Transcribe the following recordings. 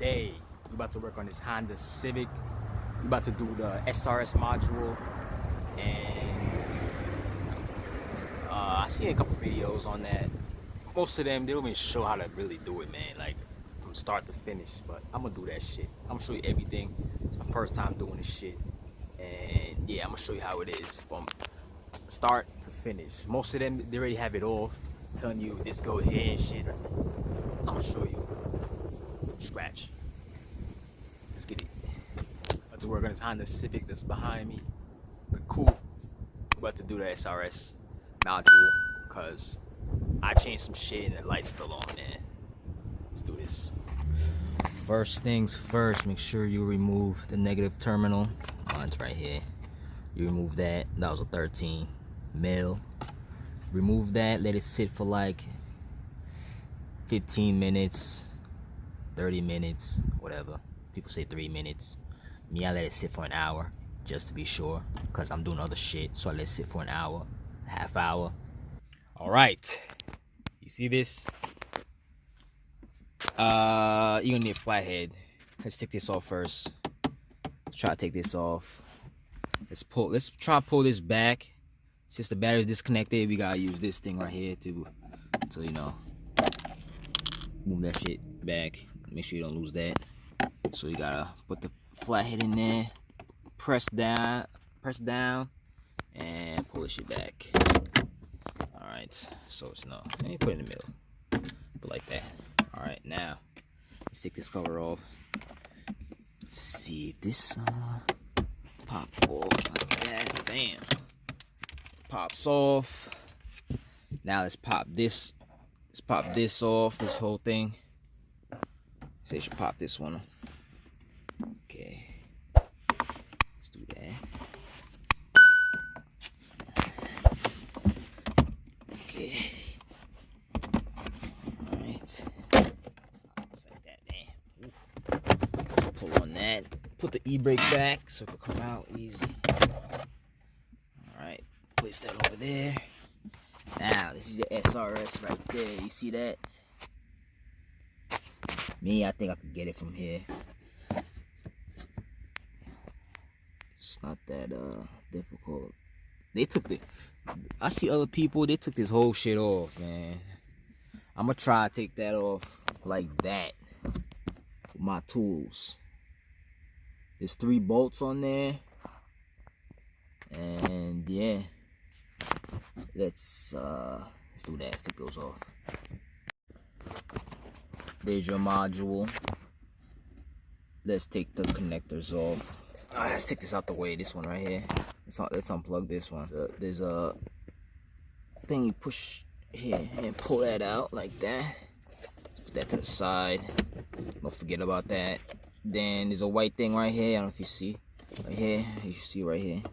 today we're about to work on this Honda Civic. We're about to do the SRS module, and I seen a couple videos on that. Most of them, they don't even show how to really do it, man, like from start to finish. But I'm gonna do that shit. I'm gonna show you everything. It's my first time doing this shit, and yeah, I'm gonna show you how it is from start to finish. Most of them, they already have it off, telling you this go here and shit. I'm gonna show you from scratch. Let's get it. About to work on this Honda Civic that's behind me, the coupe. About to do the SRS module because I changed some shit and the light's still on, man. Let's do this. First things first, make sure you remove the negative terminal. Mine's right here. You remove that. That was a 13 mil. Remove that, let it sit for like 15 minutes, 30 minutes, whatever. People say 3 minutes. Me, I let it sit for an hour just to be sure, because I'm doing other shit. So I let it sit for an hour, half hour. All right, you see this? You're gonna need a flathead. Let's take this off first. Let's try to take this off. Let's try to pull this back. Since the battery's disconnected, we gotta use this thing right here to you know, move that shit back. Make sure you don't lose that. So you gotta put the flathead in there, press down, and pull this shit back. All right, so it's no, let me put it in the middle, put like that. All right, now let's take this cover off. Let's see if this pop off like that. Bam, pops off. Now let's pop this. Let's pop this off. This whole thing. Say, should pop this one. Okay, let's do that. Okay. All right. Just like that, man. Ooh. Pull on that. Put the e-brake back so it can come out easy. All right. Place that over there. Now this is the SRS right there. You see that? Me, I think I could get it from here. It's not that difficult. They took the, I see other people, they took this whole shit off, man. I'm gonna try to take that off like that with my tools. There's 3 bolts on there, and yeah, let's do that. Let's take those off. There's your module. Let's take the connectors off. Let's take this out the way. This one right here. Let's unplug this one. There's a thing you push here and pull that out like that. Put that to the side. Don't forget about that. Then there's a white thing right here. I don't know if you see. Right here. You see right here.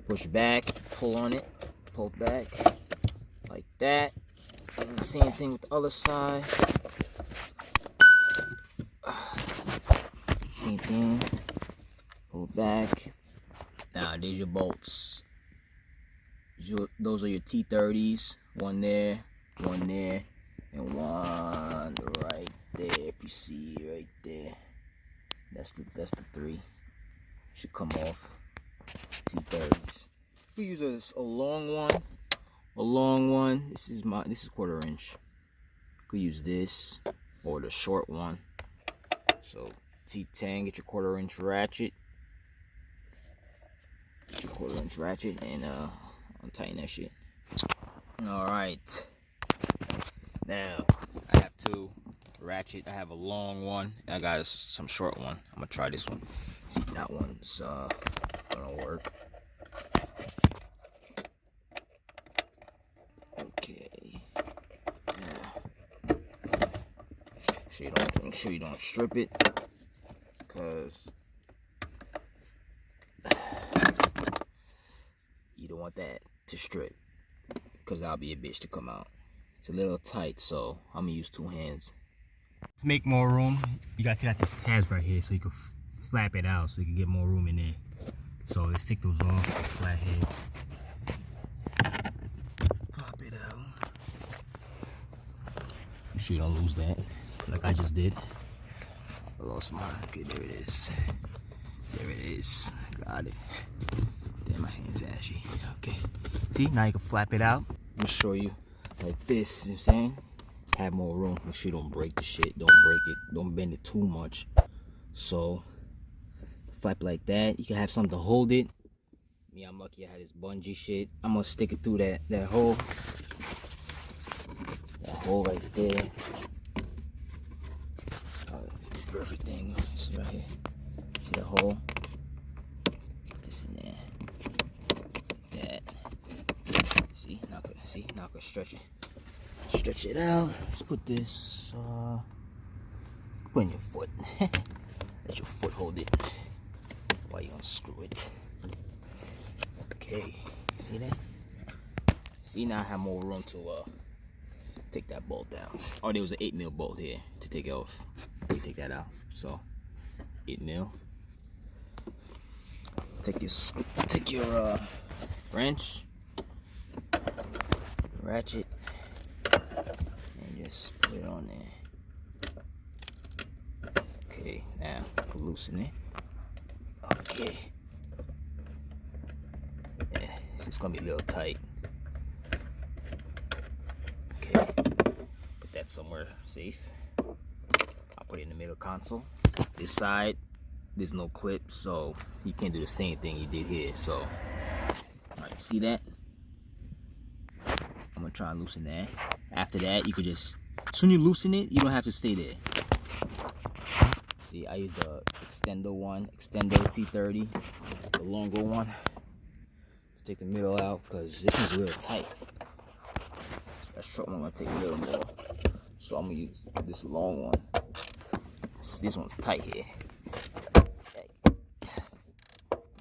Push back. Pull on it. Pull back. Like that. And the same thing with the other side. Same thing. Pull back. Now there's your bolts. Those are your T30s. One there, and one right there. If you see right there, that's the 3. Should come off. T30s. We use a long one. A long one. This is 1/4 inch. You could use this or the short one. So T10, get your 1/4 inch ratchet. Get your 1/4 inch ratchet and untighten that shit. Alright. Now I have 2 ratchet. I have a long one and I got some short one. I'm gonna try this one. See if that one's gonna work. Okay. Yeah. Make sure you don't strip it, because you don't want that to strip, because that'll be a bitch to come out. It's a little tight, so I'm gonna use 2 hands. To make more room, you gotta take out these tabs right here so you can flap it out so you can get more room in there. So let's take those off, the flathead. Pop it out. Make sure you don't lose that, like I just did. lost mine. Okay, there it is. There it is. Got it. Damn, my hand's ashy. Okay. See, now you can flap it out. I'm gonna show you like this, you know what I'm saying? Have more room. Make sure you don't break the shit. Don't break it. Don't bend it too much. So, flap like that. You can have something to hold it. Me, I'm lucky I had this bungee shit. I'm gonna stick it through that hole. That hole right there. Perfect thing. See right here. See the hole? Put this in there. Like that. See? Now I can stretch it. Stretch it out. Let's put this put in your foot. Let your foot hold it while you unscrew it. Okay. See that? See, now I have more room to take that bolt down. Oh, there was an 8mm bolt here to take it off. You take that out. So 8mm. Take your wrench, ratchet, and just put it on there. Okay, now loosen it. Okay. Yeah, it's gonna be a little tight. Okay, put that somewhere safe. I'll put it in the middle console. This side, there's no clip, so you can't do the same thing you did here. So, alright, see that? I'm gonna try and loosen that. After that, you could just, as soon as you loosen it, you don't have to stay there. See, I use the Extendo T30, the longer one, to take the middle out, because this one's a little tight. That short one I'm gonna take a little more. So I'm gonna use this long one. This one's tight here.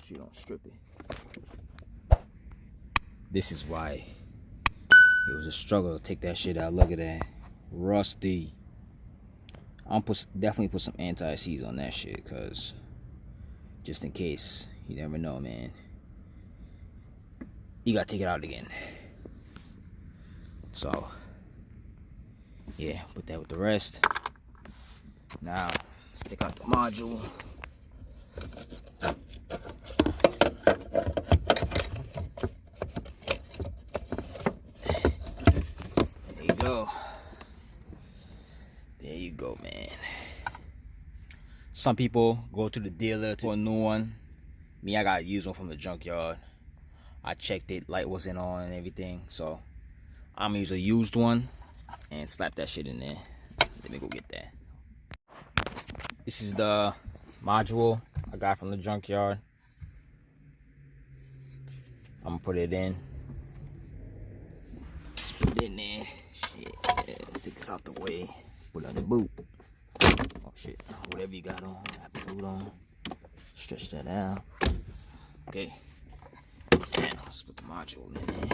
You don't strip it. This is why it was a struggle to take that shit out. Look at that. Rusty. I'm definitely put some anti-seize on that shit, cause just in case, you never know, man. You gotta take it out again. So yeah, put that with the rest. Now let's take out the module. There you go. There you go, man. Some people go to the dealer for a new one. Me, I got a used one from the junkyard. I checked it, light wasn't on and everything, so I'm gonna use a used one and slap that shit in there. Let me go get that. This is the module I got from the junkyard. I'm gonna put it in. Let's put it in there. Shit, yeah, let's take this out the way. Put it on the boot. Oh shit, whatever you got on, have the boot on. Stretch that out. Okay. Now let's put the module in there.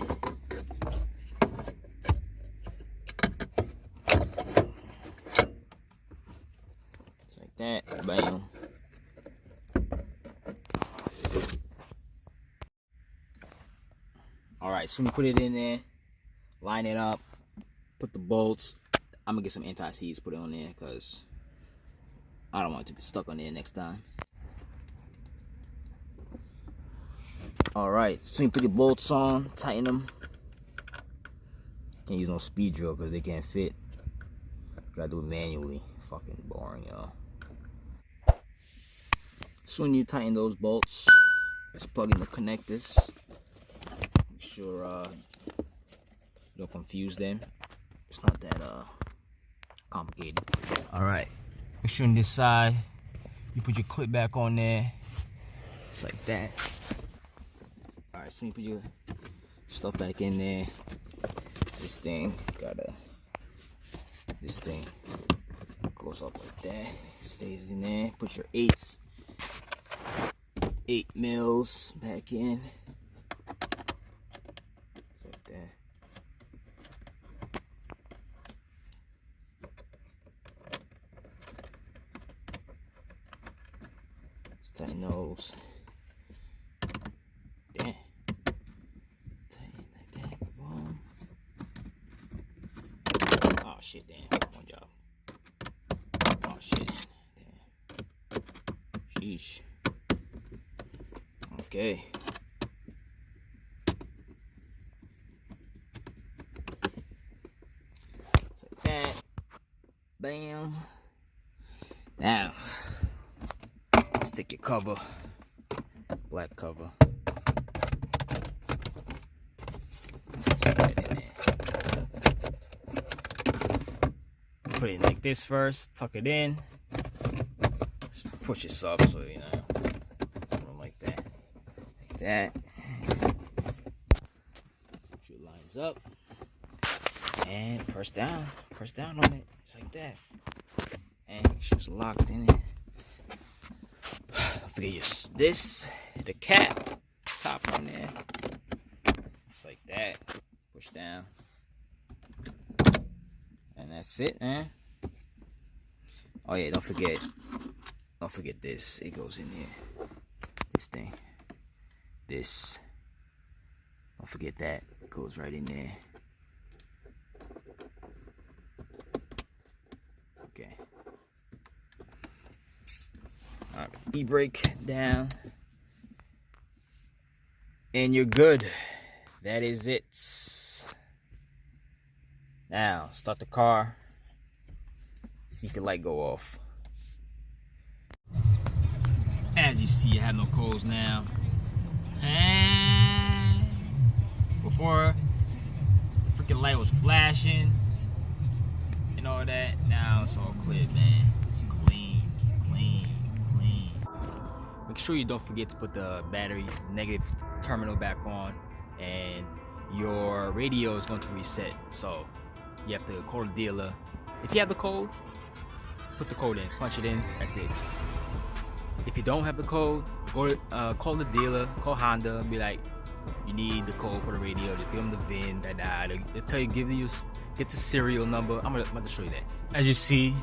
Just like that. Bam. Alright, so we put it in there, line it up, put the bolts. I'm gonna get some anti-seize, put it on there, because I don't want it to be stuck on there next time. Alright, so you put your bolts on, tighten them. Can't use no speed drill because they can't fit. Gotta do it manually. Fucking boring, y'all. Soon you tighten those bolts, let's plug in the connectors. Make sure you don't confuse them. It's not that complicated. Alright, make sure on this side you put your clip back on there. It's like that. Alright, so you put your stuff back in there. This thing this thing goes up like that, stays in there. Put your 8 mils back in. It's like that. Let's tighten those. Damn. Tighten like that. Boom. Oh shit, damn. One job. Oh shit. Damn. Sheesh. Okay. Just like that. Bam. Now, stick your cover. Black cover. Stick that in there. Put it in like this first. Tuck it in. Just push this up so you know. Like that. Like that. Put your lines up. And press down. Press down on it. Just like that. And it's just locked in it. Don't forget your the cap top on there. Just like that. Push down. And that's it, man. Oh yeah, don't forget this. It goes in here. This thing. This. Don't forget that. It goes right in there. Okay. Alright, e-brake down. And you're good. That is it. Now, start the car. See if your light go off. As you see, I have no codes now. And before, the freaking light was flashing and all that. Now it's all clear, man. Clean. Make sure you don't forget to put the battery negative terminal back on, and your radio is going to reset. So you have to call the dealer. If you have the code, put the code in, punch it in, that's it. If you don't have the code, go to, call the dealer, call Honda, and be like, you need the code for the radio. Just give them the VIN, they'll tell you, get the serial number. I'm about to show you that. As you see,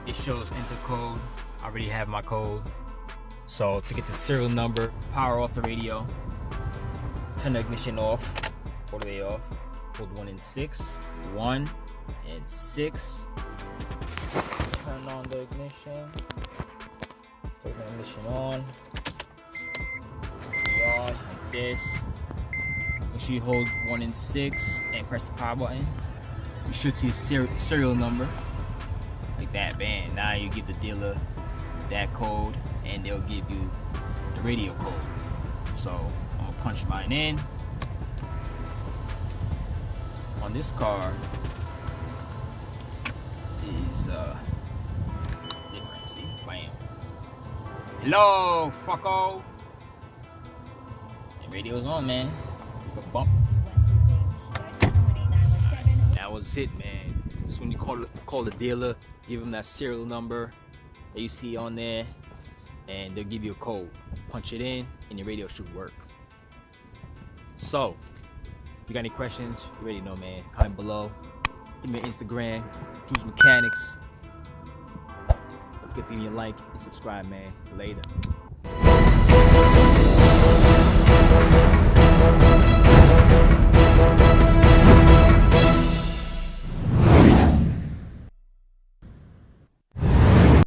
it shows enter code. I already have my code. So to get the serial number, power off the radio, turn the ignition off, all the way off, hold 1 and 6, 1 and 6, turn on the ignition, put the ignition on like this. Make sure you hold 1 and 6 and press the power button. You should see a serial number like that. Bam. Now you give the dealer that code and they'll give you the radio code. So I'm gonna punch mine in. On this car is different. See? Bam. Hello, fucko. And radio's on, man. You can bump. That was it, man. Soon you call the dealer, give them that serial number that you see on there, and they'll give you a code. Punch it in, and your radio should work. So, if you got any questions, you already know, man. Comment below. Give me an Instagram, Juice Mechanics. Don't forget to give me a like and subscribe, man. Later.